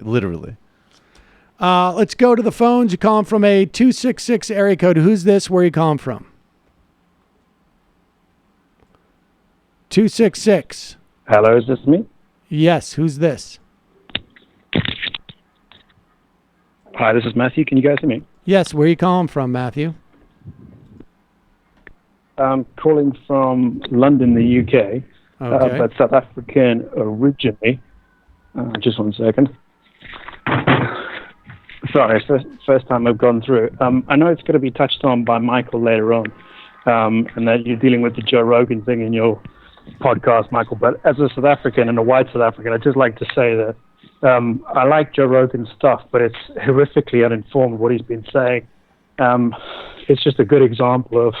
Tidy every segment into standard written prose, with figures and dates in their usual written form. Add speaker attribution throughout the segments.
Speaker 1: Literally.
Speaker 2: Let's go to the phones. You calling from a 266 area code. Who's this? Where are you calling from? 266.
Speaker 3: Hello, is this me?
Speaker 2: Yes, who's this?
Speaker 3: Hi, this is Matthew. Can you guys hear me?
Speaker 2: Yes, where are you calling from, Matthew?
Speaker 3: I'm calling from London, the UK,
Speaker 2: Okay.
Speaker 3: but South African originally. Just 1 second. Sorry, first time I've gone through. I know it's going to be touched on by Michael later on, and that you're dealing with the Joe Rogan thing in your podcast, Michael. But as a South African and a white South African, I'd just like to say that I like Joe Rogan's stuff, but it's horrifically uninformed what he's been saying. It's just a good example of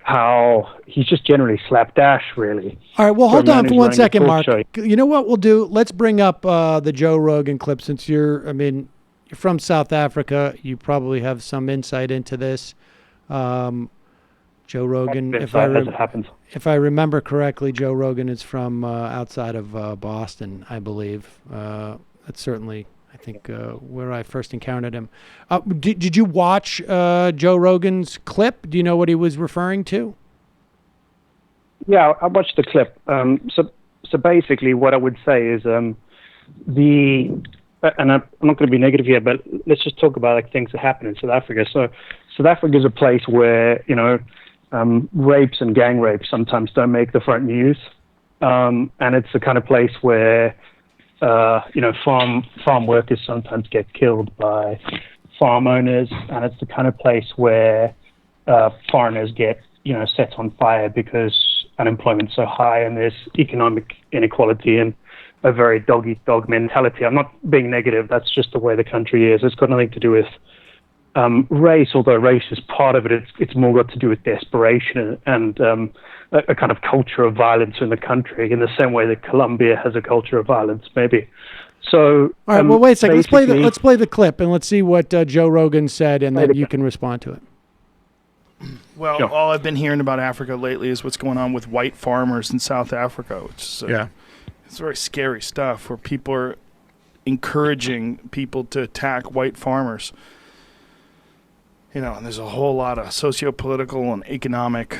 Speaker 3: how he's just generally slapdash, really.
Speaker 2: All right, well, hold on for 1 second, Mark.
Speaker 3: Show.
Speaker 2: You know what we'll do? Let's bring up the Joe Rogan clip since you're from South Africa. You probably have some insight into this. Joe Rogan, if I remember correctly, Joe Rogan is from outside of Boston, I believe. That's certainly, I think, where I first encountered him. Did you watch Joe Rogan's clip? Do you know what he was referring to?
Speaker 3: Yeah, I watched the clip. So basically, what I would say is and I'm not going to be negative here, but let's just talk about like things that happen in South Africa. So South Africa is a place where rapes and gang rapes sometimes don't make the front news, and it's the kind of place where farm workers sometimes get killed by farm owners, and it's the kind of place where foreigners get set on fire because unemployment's so high and there's economic inequality and a very dog-eat-dog mentality. I'm not being negative. That's just the way the country is. It's got nothing to do with race, although race is part of it. It's more got to do with desperation and a kind of culture of violence in the country, in the same way that Colombia has a culture of violence, maybe. So,
Speaker 2: all right. Well, wait a second. Let's play the clip and let's see what Joe Rogan said, and then you can respond to it.
Speaker 4: Well, sure. All I've been hearing about Africa lately is what's going on with white farmers in South Africa, which is it's very scary stuff, where people are encouraging people to attack white farmers. And there's a whole lot of socio-political and economic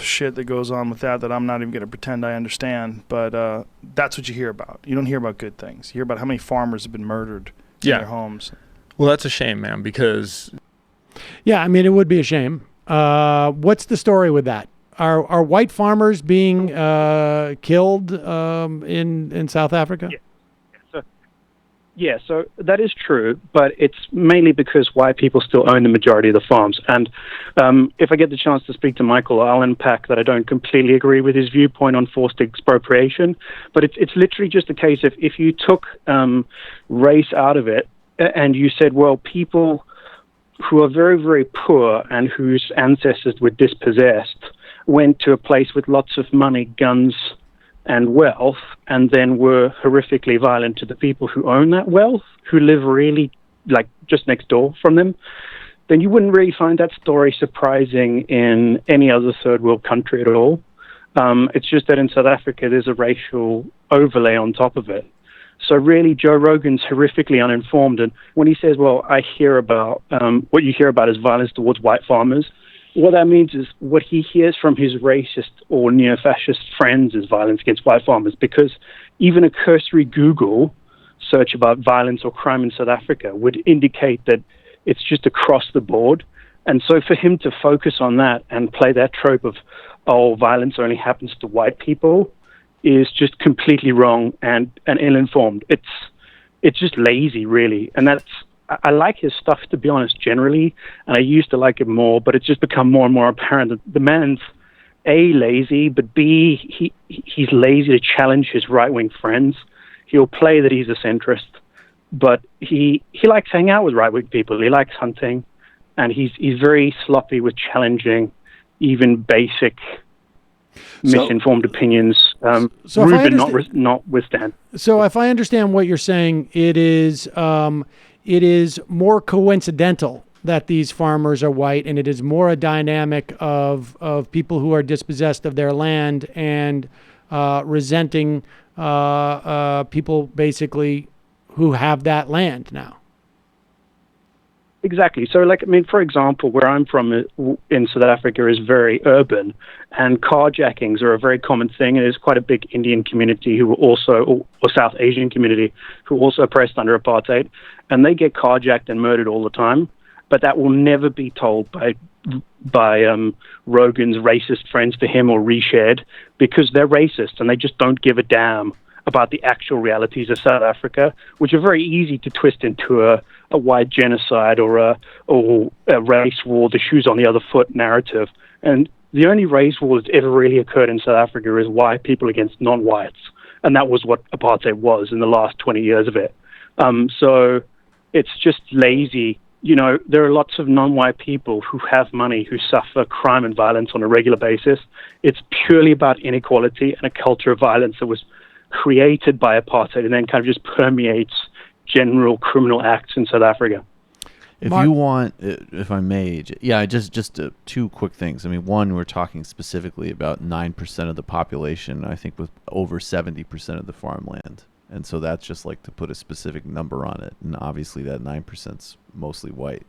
Speaker 4: shit that goes on with that I'm not even going to pretend I understand. But that's what you hear about. You don't hear about good things. You hear about how many farmers have been murdered in their homes.
Speaker 5: Well, that's a shame, man, because...
Speaker 2: Yeah, it would be a shame. What's the story with that? Are white farmers being killed in South Africa?
Speaker 3: Yeah, so that is true, but it's mainly because white people still own the majority of the farms. And if I get the chance to speak to Michael, I'll unpack that I don't completely agree with his viewpoint on forced expropriation. But it's literally just a case of if you took race out of it and you said, well, people who are very, very poor and whose ancestors were dispossessed went to a place with lots of money, guns, and wealth, and then were horrifically violent to the people who own that wealth, who live really just next door from them, then you wouldn't really find that story surprising in any other third world country at all. It's just that in South Africa, there's a racial overlay on top of it. So really, Joe Rogan's horrifically uninformed. And when he says, well, I hear about, what you hear about is violence towards white farmers, what that means is what he hears from his racist or neo-fascist friends is violence against white farmers, because even a cursory Google search about violence or crime in South Africa would indicate that it's just across the board. And so for him to focus on that and play that trope of, oh, violence only happens to white people is just completely wrong and ill-informed. It's just lazy, really. And I like his stuff, to be honest, generally, and I used to like it more, but it's just become more and more apparent that the man's A, lazy, but B, he's lazy to challenge his right-wing friends. He'll play that he's a centrist, but he likes hanging out with right-wing people. He likes hunting, and he's very sloppy with challenging even basic misinformed opinions. Ruben notwithstanding.
Speaker 2: So if I understand what you're saying, it is more coincidental that these farmers are white, and it is more a dynamic of people who are dispossessed of their land and resenting people basically who have that land now.
Speaker 3: Exactly. So, for example, where I'm from in South Africa is very urban, and carjackings are a very common thing. And there's quite a big Indian community who or South Asian community who also oppressed under apartheid, and they get carjacked and murdered all the time. But that will never be told by Rogan's racist friends to him or reshared, because they're racist and they just don't give a damn about the actual realities of South Africa, which are very easy to twist into a white genocide or a race war, the shoes on the other foot narrative. And the only race war that's ever really occurred in South Africa is white people against non-whites. And that was what apartheid was in the last 20 years of it. So it's just lazy. There are lots of non-white people who have money, who suffer crime and violence on a regular basis. It's purely about inequality and a culture of violence that was created by apartheid and then kind of just permeates general criminal acts in South Africa.
Speaker 1: If you want, if I may, just two quick things. I mean, one, we're talking specifically about 9% of the population, I think, with over 70% of the farmland. And so that's just like to put a specific number on it. And obviously that 9%'s mostly white.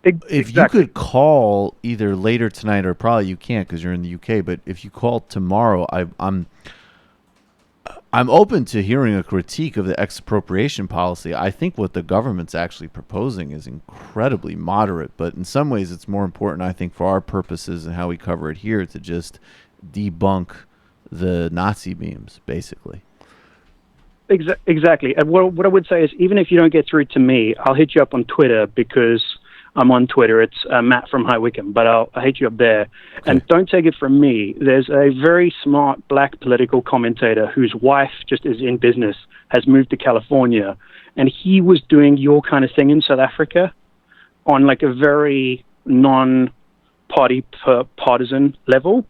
Speaker 1: If you could call either later tonight, or probably you can't because you're in the UK, but if you call tomorrow, I'm open to hearing a critique of the expropriation policy. I think what the government's actually proposing is incredibly moderate, but in some ways it's more important, I think, for our purposes and how we cover it here, to just debunk the Nazi memes, basically.
Speaker 3: Exactly. And what I would say is, even if you don't get through to me, I'll hit you up on Twitter, because I'm on Twitter. It's Matt from High Wycombe, but I'll hit you up there. Okay. And don't take it from me. There's a very smart black political commentator whose wife just is in business, has moved to California, and he was doing your kind of thing in South Africa on like a very non-party partisan level.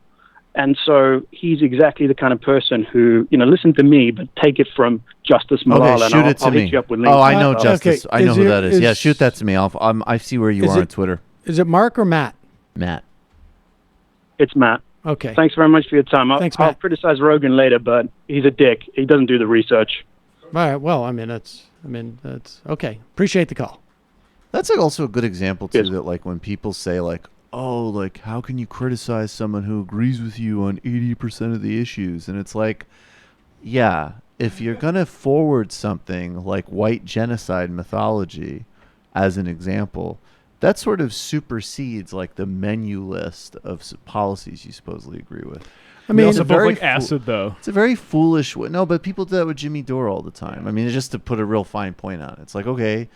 Speaker 3: And so he's exactly the kind of person who, listen to me, but take it from Justice Malala.
Speaker 1: Okay, shoot it to me.
Speaker 3: Hit you up with links.
Speaker 1: Oh, I know Justice.
Speaker 2: Okay.
Speaker 1: I know who that is. Yeah, shoot that to me. I see where you are on Twitter.
Speaker 2: Is it Mark or Matt?
Speaker 1: Matt.
Speaker 3: It's Matt.
Speaker 2: Okay.
Speaker 3: Thanks very much for your time.
Speaker 2: Thanks, Matt.
Speaker 3: I'll criticize Rogan later, but he's a dick. He doesn't do the research.
Speaker 2: All right. Well, that's okay. Appreciate the call.
Speaker 1: That's like also a good example too,
Speaker 3: Yes.
Speaker 1: that like when people say like, oh, like, how can you criticize someone who agrees with you on 80% of the issues? And it's like, yeah, if you're going to forward something like white genocide mythology as an example, that sort of supersedes like the menu list of policies you supposedly agree with.
Speaker 6: I mean, it's also both like acid, though.
Speaker 1: It's a very foolish way. No, but people do that with Jimmy Dore all the time. I mean, just to put a real fine point on it. It's like, okay,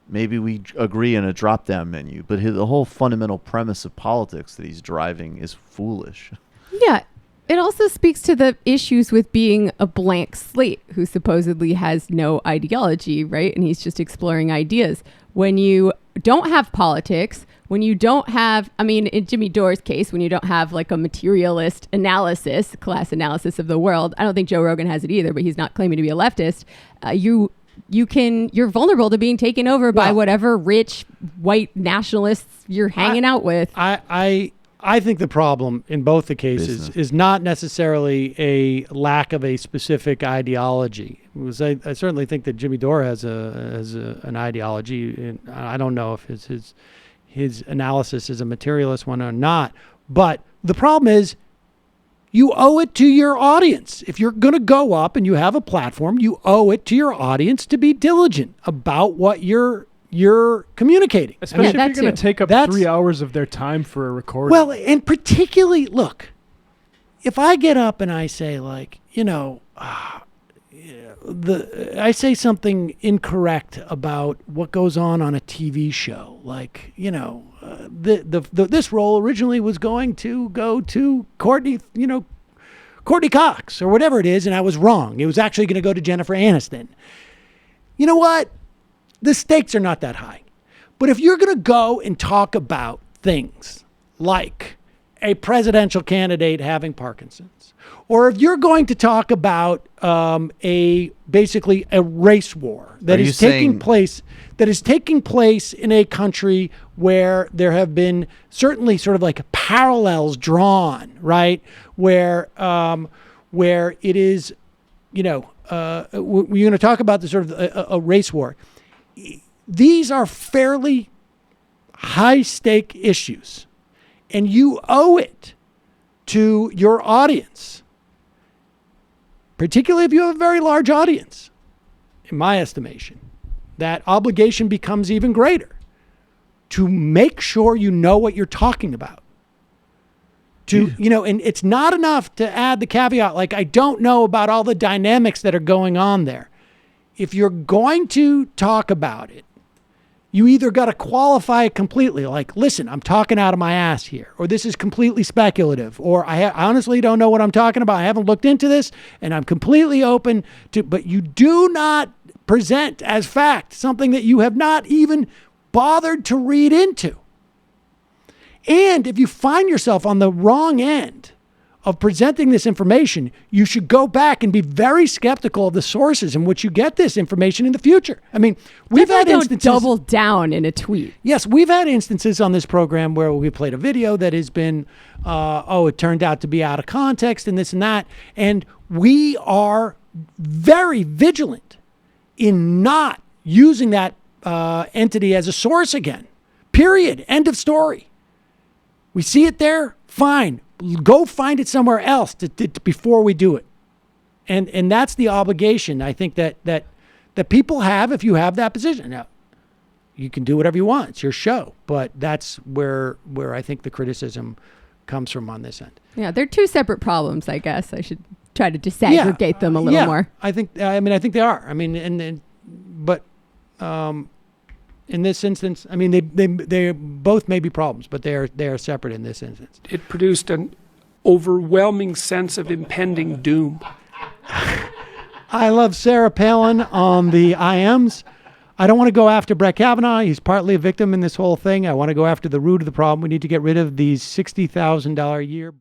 Speaker 1: maybe we agree on a drop-down menu, but the whole fundamental premise of politics that he's driving is foolish.
Speaker 7: Yeah. It also speaks to the issues with being a blank slate who supposedly has no ideology, right? And he's just exploring ideas. When you don't have politics, when you don't have, in Jimmy Dore's case, when you don't have like a materialist analysis, class analysis of the world, I don't think Joe Rogan has it either, but he's not claiming to be a leftist. You're vulnerable to being taken over by whatever rich white nationalists you're hanging out with.
Speaker 2: I think the problem in both the cases is not necessarily a lack of a specific ideology. I certainly think that Jimmy Dore has an ideology, and I don't know if his analysis is a materialist one or not. But the problem is, you owe it to your audience. If you're going to go up and you have a platform, you owe it to your audience to be diligent about what you're communicating.
Speaker 6: Especially if you're going to take up 3 hours of their time for a recording.
Speaker 2: Well, and particularly, look, if I get up and I say like, I say something incorrect about what goes on a TV show, like, this role originally was going to go to Courtney Cox or whatever it is, and I was wrong. It was actually going to go to Jennifer Aniston. You know what? The stakes are not that high. But if you're going to go and talk about things like a presidential candidate having Parkinson's, or if you're going to talk about basically a race war that is taking place in a country where there have been certainly sort of like parallels drawn, right? Where it is we're going to talk about the sort of a race war. These are fairly high stake issues, and you owe it to your audience, particularly if you have a very large audience, in my estimation, that obligation becomes even greater to make sure you know what you're talking about. And it's not enough to add the caveat, like, I don't know about all the dynamics that are going on there. If you're going to talk about it, you either got to qualify it completely, like, listen, I'm talking out of my ass here, or this is completely speculative, or I honestly don't know what I'm talking about. I haven't looked into this, and I'm completely open to, but you do not present as fact something that you have not even bothered to read into. And if you find yourself on the wrong end of presenting this information, you should go back and be very skeptical of the sources in which you get this information in the future. I mean, we've had instances.
Speaker 7: Don't double down in a tweet.
Speaker 2: Yes, we've had instances on this program where we played a video that has been, it turned out to be out of context and this and that. And we are very vigilant in not using that entity as a source again. Period. End of story. We see it there, fine. Go find it somewhere else before we do it. And that's the obligation, I think, that people have if you have that position. Now, you can do whatever you want. It's your show. But that's where I think the criticism comes from on this end.
Speaker 7: Yeah, they're two separate problems, I guess. I should try to disaggregate them a little more.
Speaker 2: I think they are. I mean, but in this instance, I mean, they both may be problems, but they are separate in this instance.
Speaker 8: It produced an overwhelming sense of impending doom.
Speaker 2: I love Sarah Palin on the IMs. I don't want to go after Brett Kavanaugh. He's partly a victim in this whole thing. I want to go after the root of the problem. We need to get rid of these $60,000 a year